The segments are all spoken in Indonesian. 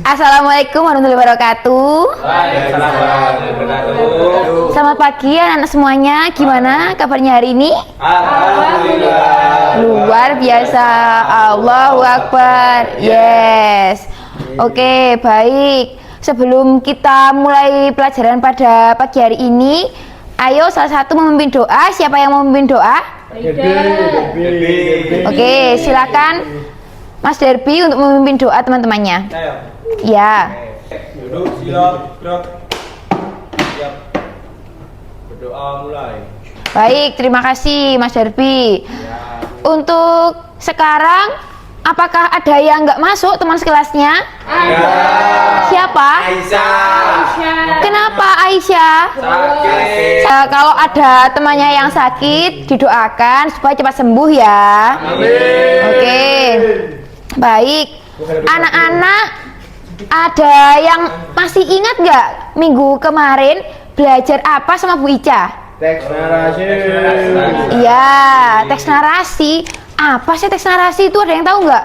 Assalamualaikum warahmatullahi wabarakatuh. Waalaikumsalam warahmatullahi wabarakatuh. Selamat pagi anak-anak semuanya. Gimana kabarnya hari ini? Alhamdulillah. Luar biasa. Allahu Akbar. Yes. Oke, baik. Sebelum kita mulai pelajaran pada pagi hari ini, ayo salah satu memimpin doa. Siapa yang mau memimpin doa? Oke, silakan Mas Derby untuk memimpin doa teman-temannya. Ya. Duduk, siap, gerak. Siap. Berdoa mulai. Baik, terima kasih Mas Derby. Untuk sekarang, apakah ada yang nggak masuk teman sekelasnya? Ada. Siapa? Aisyah. Kenapa Aisyah? Sakit. Kalau ada temannya yang sakit, didoakan supaya cepat sembuh ya. Amin. Oke. Baik. Anak-anak, ada yang masih ingat nggak minggu kemarin belajar apa sama Bu Ica? Teks narasi. Iya, teks narasi. Apa sih teks narasi itu? Ada yang tahu nggak?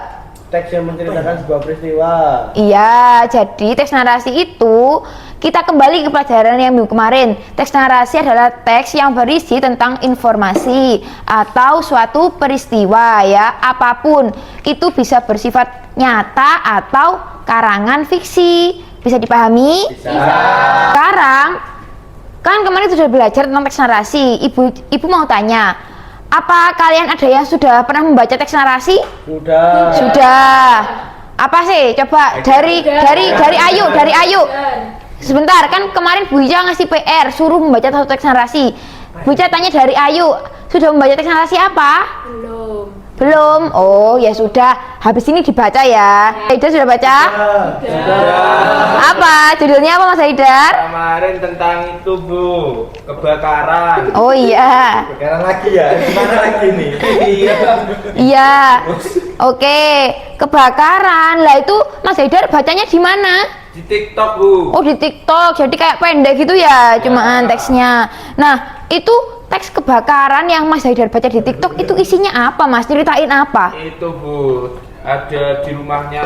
Teks yang menceritakan sebuah peristiwa. Iya, jadi teks narasi itu kita kembali ke pelajaran yang minggu kemarin. Teks narasi adalah teks yang berisi tentang informasi atau suatu peristiwa ya, apapun. Itu bisa bersifat nyata atau karangan fiksi. Bisa dipahami? Bisa. Sekarang kan kemarin sudah belajar tentang teks narasi. Ibu mau tanya, apa kalian ada yang sudah pernah membaca teks narasi? Sudah. Sudah. Apa sih? Coba dari Ayu. Sebentar, kan kemarin Bu Ica ngasih PR suruh membaca satu teks narasi. Bu Ica tanya dari Ayu, sudah membaca teks narasi apa? Belum. Oh, ya sudah. Habis ini dibaca ya. Haidar sudah baca? Apa? Judulnya apa Mas Haidar? Kemarin tentang itu Bu, kebakaran. Oh iya. Sekarang lagi ya. Gimana lagi nih? Iya. Iya. Oke, kebakaran. Lah itu Mas Haidar bacanya di mana? Di TikTok Bu. Oh, di TikTok. Jadi kayak pendek gitu ya, cuman teksnya. Nah, itu teks kebakaran yang Mas Haidar baca di TikTok itu isinya apa, Mas? Ceritain apa? Itu Bu, ada di rumahnya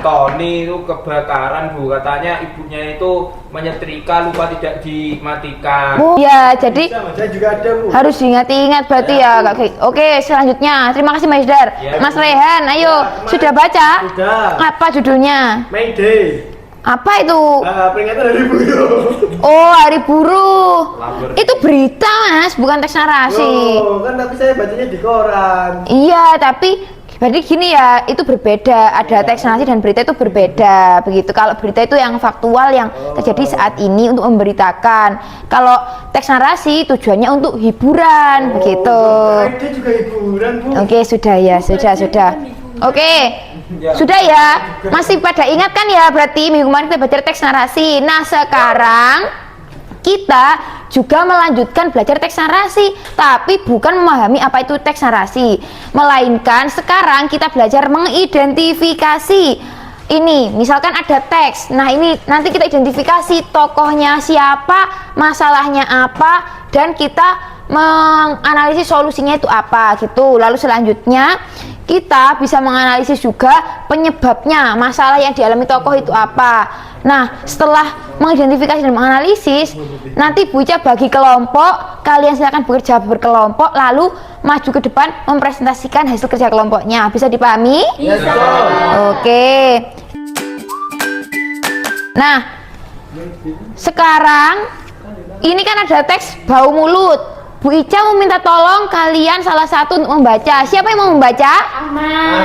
Tony itu kebakaran Bu, katanya ibunya itu menyetrika lupa tidak dimatikan. Oh, ya, jadi Saya juga ada, Bu. harus diingat-ingat berarti ya, Kak Kik. Oke, selanjutnya. Terima kasih Mas Haidar. Ya, Mas Bu. Rehan, ayo, Ya, sudah baca? Sudah. Apa judulnya? May Day. Apa itu? Peringatan hari buruh. Oh, Hari Buruh. Labor. Itu berita, Mas, bukan teks narasi. Oh, kan tapi saya bacanya di koran. Iya, tapi berarti gini ya, itu berbeda. Ada teks narasi dan berita itu berbeda, begitu. Kalau berita itu yang faktual yang terjadi saat ini untuk memberitakan. Kalau teks narasi tujuannya untuk hiburan, begitu. May Day juga hiburan, Bu. Oke, sudah ya, sudah. Oke, sudah ya. Masih pada ingat kan ya? Berarti minggu kemarin kita belajar teks narasi. Nah, sekarang kita juga melanjutkan belajar teks narasi, tapi bukan memahami apa itu teks narasi, melainkan sekarang kita belajar mengidentifikasi. Ini misalkan ada teks, nah ini nanti kita identifikasi tokohnya siapa, masalahnya apa, dan kita menganalisis solusinya itu apa gitu. Lalu selanjutnya kita bisa menganalisis juga penyebabnya, masalah yang dialami tokoh itu apa. Nah, setelah mengidentifikasi dan menganalisis, nanti Bu Ica bagi kelompok, kalian silakan bekerja berkelompok, lalu maju ke depan mempresentasikan hasil kerja kelompoknya. Bisa dipahami? Yes, Bu. Oke. Nah, sekarang ini kan ada teks bau mulut. Bu Ica mau minta tolong kalian salah satu untuk membaca. Siapa yang mau membaca?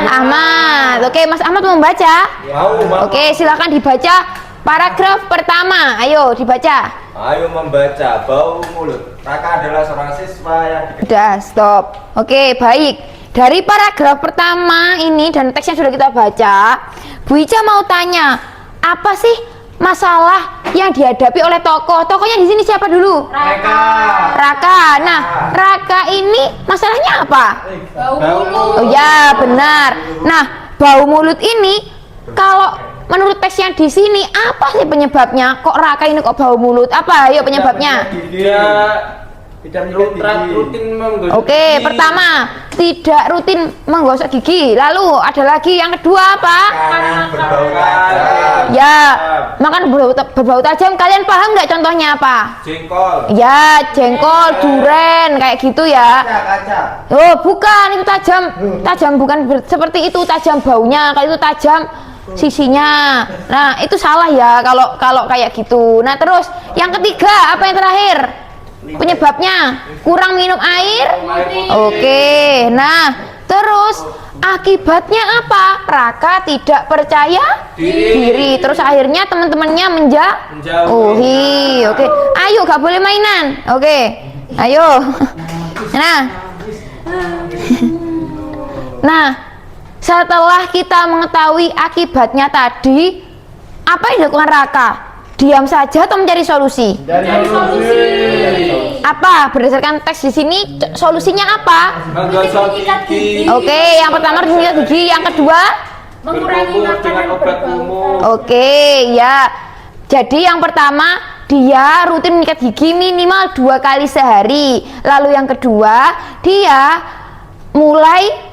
Ahmad. Oke, Mas Ahmad mau membaca? Mau. Oke, silakan dibaca paragraf pertama. Ayo dibaca. Ayo membaca bau mulut. Raka adalah seorang siswa yang Udah, stop. Oke, baik. Dari paragraf pertama ini dan teks yang sudah kita baca, Bu Ica mau tanya, apa sih masalah yang dihadapi oleh tokoh? Tokohnya di sini siapa dulu? Raka. Nah, Raka ini masalahnya apa? bau mulut. Oh ya, benar. Nah, bau mulut ini kalau menurut teks yang di sini apa sih penyebabnya? Kok Raka ini kok bau mulut? Apa? Ayo penyebabnya. Dia Tidak menyikat gigi. rutin menggosok Oke, gigi. pertama tidak rutin menggosok gigi. Lalu ada lagi yang kedua apa? Berbau tajam. Ya, makan berbau tajam. Kalian paham nggak contohnya apa? Jengkol. Ya, jengkol, duren, kayak gitu ya. kaca. Oh, bukan, itu tajam. Tajam bukan seperti itu, tajam baunya. Kalau itu tajam sisinya. Nah, itu salah ya kalau kayak gitu. Nah, terus yang ketiga, apa yang terakhir? Penyebabnya kurang minum air. Oke. Nah, terus akibatnya apa? Raka tidak percaya diri. Terus akhirnya teman-temannya menjauhi. Oke. Ayo, gak boleh mainan. Oke. Ayo. Nah, setelah kita mengetahui akibatnya tadi, apa yang dilakukan Raka? Diam saja atau mencari solusi? Dari solusi. Apa? Berdasarkan teks di sini, solusinya apa? Menggosok gigi. Oke, yang pertama harus menyikat gigi, yang kedua? Mengurangi dengan obat umum. Oke, ya. Jadi yang pertama, dia rutin menyikat gigi minimal 2 kali sehari. Lalu yang kedua, dia mulai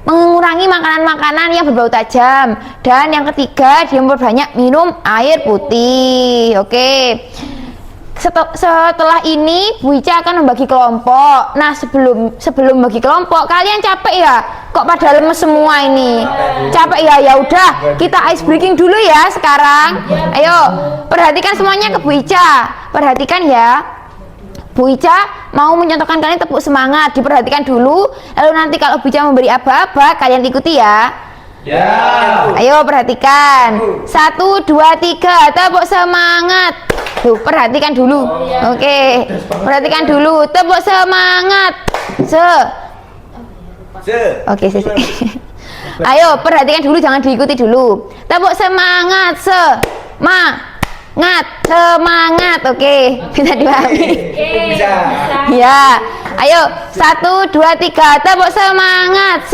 mengurangi makanan-makanan yang berbau tajam. Dan yang ketiga, dia memperbanyak minum air putih. Oke. Setelah ini Bu Ica akan membagi kelompok. Nah, sebelum bagi kelompok, kalian capek ya? Kok pada lemes semua ini? Capek ya? Ya udah, kita ice breaking dulu ya sekarang. Ayo, perhatikan semuanya ke Bu Ica. Perhatikan ya. Bu Ica mau mencontohkan kalian tepuk semangat, diperhatikan dulu. Lalu nanti kalau Bu Ica memberi aba-aba, kalian ikuti ya. Ya. Ayo perhatikan. 1, 2, 3, tepuk semangat. Tuh, perhatikan dulu. Oke. Perhatikan dulu, tepuk semangat. Oke, ayo perhatikan dulu, jangan diikuti dulu. Tepuk semangat, semangat. Oke, bisa dipahami. Bisa. Ya, ayo 1, 2, 3, tepuk semangat,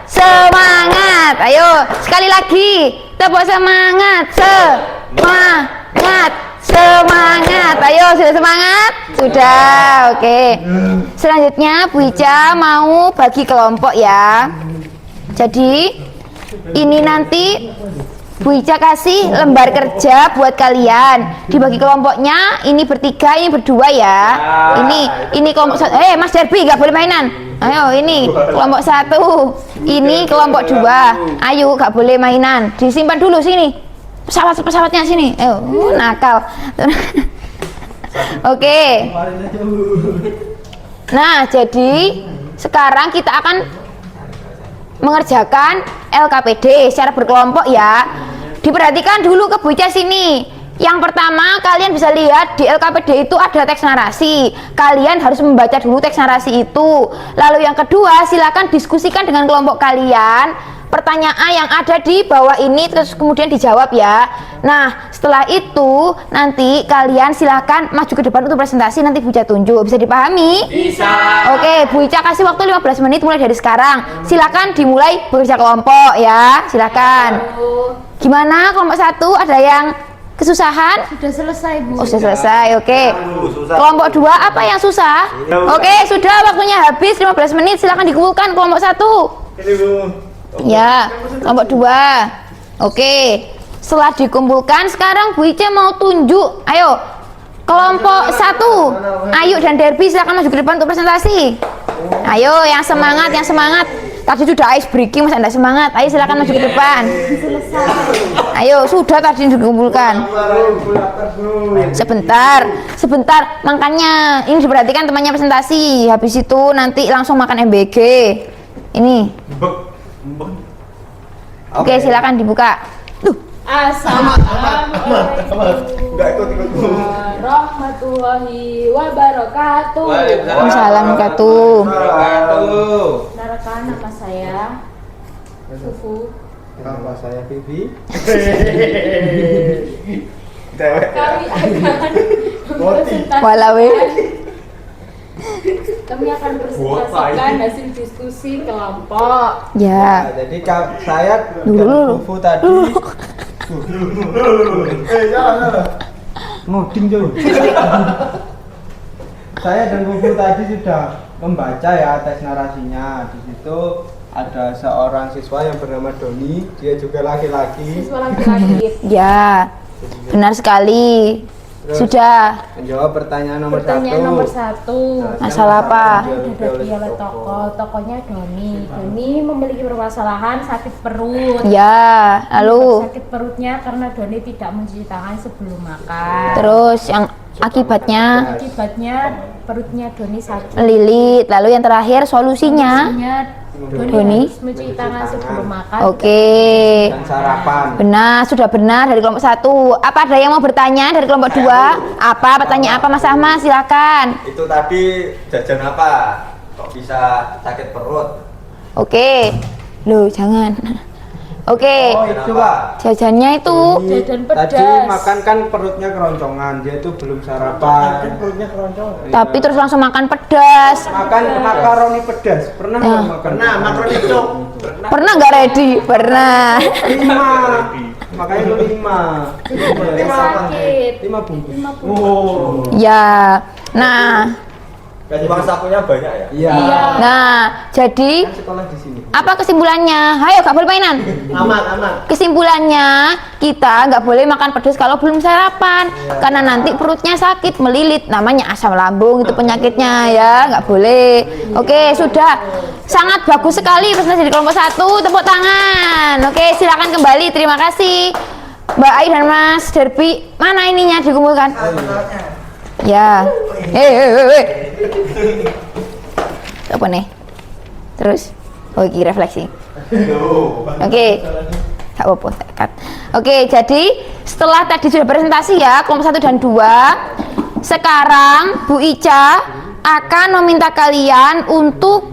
semangat. Ayo sekali lagi, tepuk semangat, semangat. Ayo, sudah semangat? Sudah, oke. Selanjutnya Bu Ica mau bagi kelompok ya. Jadi ini nanti Bu Ica kasih lembar kerja buat kalian. Dibagi kelompoknya, ini bertiga, ini berdua ya. Ini kelompok satu. Mas Derby gak boleh mainan. Ayo, ini kelompok 1. Ini kelompok 2. Ayo, gak boleh mainan. Disimpan dulu sini. Pesawatnya sini. Ayo, nakal. Oke. Nah, jadi sekarang kita akan mengerjakan LKPD secara berkelompok ya. Diperhatikan dulu ke Bu Ica sini. Yang pertama, kalian bisa lihat di LKPD itu ada teks narasi. Kalian harus membaca dulu teks narasi itu. Lalu yang kedua, silakan diskusikan dengan kelompok kalian pertanyaan yang ada di bawah ini, terus kemudian dijawab ya. Nah, setelah itu nanti kalian silakan maju ke depan untuk presentasi, nanti Bu Ica tunjuk. Bisa dipahami? Bisa. Oke, Bu Ica kasih waktu 15 menit mulai dari sekarang. Silakan dimulai bekerja kelompok ya. Silakan. Gimana kelompok 1? Ada yang kesusahan? Sudah selesai, Bu. Oh, sudah selesai. Oke. Kelompok 2 apa yang susah? Oke, sudah waktunya habis 15 menit. Silakan dikumpulkan kelompok 1. Ini Bu. Ya, kelompok 2. Oke. Setelah dikumpulkan, sekarang Bu Ica mau tunjuk. Ayo, kelompok 1. Ayu dan Derby silakan maju ke depan untuk presentasi. Ayo, yang semangat, yang semangat. Tadi sudah ice breaking, masa anda semangat? Ayo silakan maju ke depan. Ayo, sudah tadi dikumpulkan. Sebentar. Makanya ini diperhatikan temannya presentasi. Habis itu nanti langsung makan MBG. Ini. Oke, silakan dibuka. Assalamualaikum Enggak ikut. warahmatullahi wabarakatuh. Waalaikumsalam warahmatullahi Wabarakatuh. Narkan nama saya Fufu. Nama saya Bibi. Kami akan mempresentasikan Walawe. Kami akan presentasikan hasil diskusi kelompok. Ya. Jadi saya Dulu. Fufu tadi. Jangan. Ngoding Joy. Saya dan Bubu tadi sudah membaca ya teks narasinya. Di situ ada seorang siswa yang bernama Doni, dia juga laki-laki. Siswa laki-laki. Ya, benar sekali. Terus Sudah. menjawab pertanyaan nomor Pertanyaan satu. nomor 1. Masalah apa? Dihadapi oleh tokohnya Doni. Doni memiliki permasalahan sakit perut. Ya, lalu Sakit perutnya karena Doni tidak mencuci tangan sebelum makan. terus yang akibatnya Akibatnya perutnya Doni sakit. melilit. Lalu yang terakhir solusinya. Solusinya Doni? Doni harus mencuci tangan sebelum makan. Oke. Dan sarapan. Benar, sudah benar dari kelompok 1. Apa ada yang mau bertanya dari kelompok 2? Apa? Pertanyaan apa Mas Ahmad? Silakan. Itu tadi jajan apa? Kok bisa sakit perut? Oke. Loh, jangan. Oke. Oh itu Pak. Jajannya itu Ini Jajan tadi pedas. makan kan perutnya keroncongan, dia itu belum sarapan. Perutnya keroncongan. tapi terus langsung makan pedas. Makan makaroni pedas. Pernah nggak makan? Pernah, makroni itu. Pernah nggak ready? Pernah. 5. Makanya itu 5. Perutnya sakit. 5 bungkus. 5 bungkus. Oh. Ya. Nah, Uang sakunya banyak ya? Iya. Iya. nah, jadi Kan sekolah di sini. apa kesimpulannya? Ayo, nggak boleh mainan. Aman. Kesimpulannya, kita nggak boleh makan pedas kalau belum sarapan, karena nanti perutnya sakit, melilit, namanya asam lambung, itu penyakitnya ya, nggak boleh. Oke, sudah, sangat bagus sekali presentasi di kelompok 1, tepuk tangan. Oke, silakan kembali, terima kasih Mbak Ai dan Mas Derby. Mana ininya dikumpulkan? Ya, apa nih? Terus, oke, refleksi. Oke, tak apa-apa, tak cut. Oke, jadi setelah tadi sudah presentasi ya kelompok 1 dan 2, sekarang Bu Ica akan meminta kalian untuk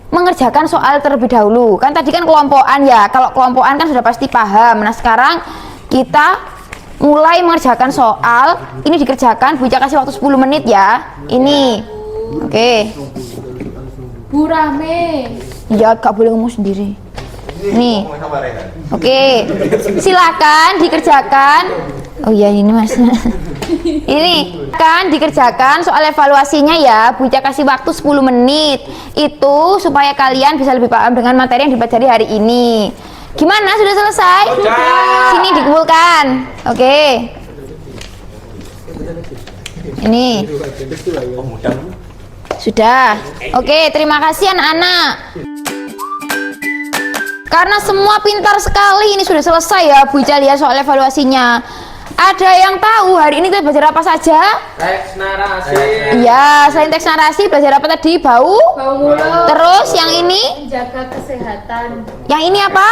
mengerjakan soal terlebih dahulu. Kan tadi kan kelompokan ya, kalau kelompokan kan sudah pasti paham. Nah sekarang kita mulai mengerjakan soal. Ini dikerjakan, Bu Ica kasih waktu 10 menit ya. Ini, oke. Bu Rahme. Ya, gak boleh ngomong sendiri. Nih, oke, silakan dikerjakan. Oh iya ini Mas. Ini kan dikerjakan soal evaluasinya ya. Bu Ica kasih waktu 10 menit. Itu supaya kalian bisa lebih paham dengan materi yang dipelajari hari ini. Gimana? Sudah selesai? Sudah. Sini dikumpulkan. Oke. Ini. Sudah. Oke, terima kasih anak-anak. Karena semua pintar sekali, ini sudah selesai ya Bu Ica lihat soal evaluasinya. Ada yang tahu hari ini kita belajar apa saja? Teks narasi. Iya, selain teks narasi belajar apa tadi? Bau? Bau mulut. Terus yang ini? Menjaga kesehatan. Yang ini apa?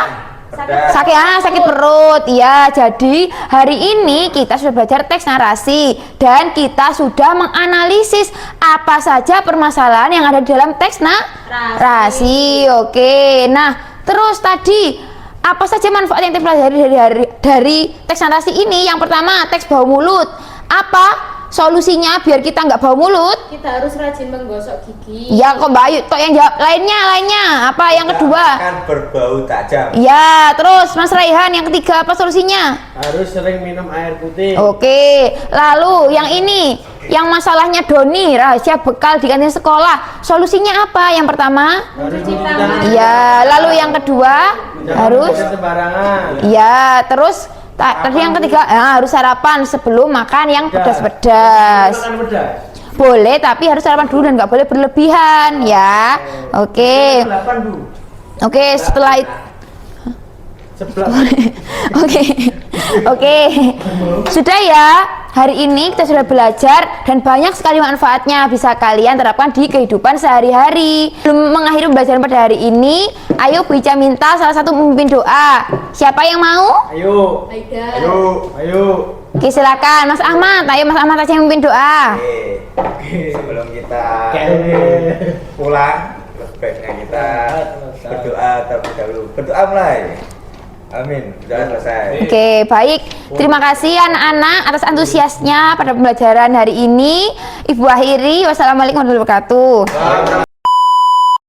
Sakit perut. Ya, jadi hari ini kita sudah belajar teks narasi dan kita sudah menganalisis apa saja permasalahan yang ada di dalam teks narasi. Oke. Nah, terus tadi apa saja manfaat yang kita pelajari dari teks narasi ini? Yang pertama, teks bau mulut. Apa solusinya biar kita nggak bau mulut? Kita harus rajin menggosok gigi. Ya, kok Mbak Ayu toh yang jawab. Lainnya apa yang kedua? Kan berbau tajam. Ya, terus Mas Raihan yang ketiga apa solusinya? Harus sering minum air putih. Oke, lalu yang ini, yang masalahnya Doni, rahasia bekal di kantin sekolah. Solusinya apa? Yang pertama? Mencuci tangan. Iya, lalu yang kedua harus sembarangan. iya, terus tadi yang ketiga harus sarapan sebelum makan yang pedas-pedas. Makan pedas. Boleh, tapi harus sarapan dulu dan nggak boleh berlebihan ya. Oke. 8 Bu. Oke, setelah itu Sebelah. Oke, sudah ya. Hari ini kita sudah belajar dan banyak sekali manfaatnya bisa kalian terapkan di kehidupan sehari-hari. Belum mengakhiri pembelajaran pada hari ini, ayo Bu Ica minta salah satu memimpin doa. Siapa yang mau? Ayo. Aida. Ayo. Oke, silakan Mas Ahmad. Ayo Mas Ahmad aja yang memimpin doa. Oke. Sebelum kita Oke. pulang, sebaiknya kita berdoa terlebih dahulu. Berdoa mulai. Amin. Sudah selesai. Oke, baik. Terima kasih anak-anak atas antusiasnya pada pembelajaran hari ini. Ibu akhiri. Wassalamualaikum warahmatullahi wabarakatuh.